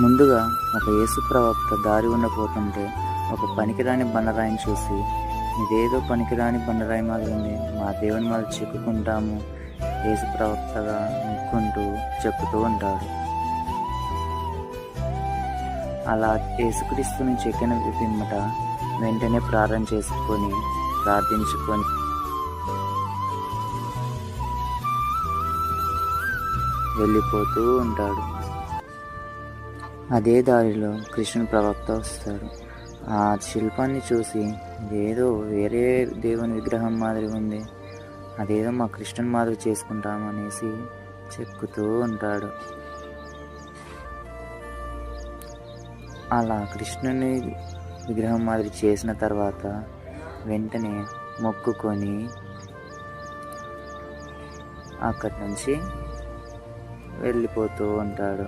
ముందుగా ఒక యేసు ప్రవక్త దారి ఉండబోతుంటే ఒక పనికిరాని బండరాయిని చూసి, ఇదేదో పనికిరాని బండరాయి మాదిరి ఉంది, మా దేవుని మాదిరి చెక్కుకుంటాము యేసు ప్రవక్తగా ముక్కుంటూ చెక్కుతూ ఉంటాడు. అలా యేసుక్రీస్తుని చెక్కిన పిమ్మట వెంటనే ప్రార్థించుకొని వెళ్ళిపోతూ ఉంటాడు. అదే దారిలో కృష్ణుని ప్రవక్త వస్తాడు. ఆ శిల్పాన్ని చూసి, ఇదేదో వేరే దేవుని విగ్రహం మాదిరి ఉంది, అదేదో మా కృష్ణుని మాదిరి చేసుకుంటామనేసి చెక్కుతూ ఉంటాడు. అలా కృష్ణుని విగ్రహం మాదిరి చేసిన తర్వాత వెంటనే మొక్కుకొని అక్కడి నుంచి వెళ్ళిపోతూ ఉంటాడు.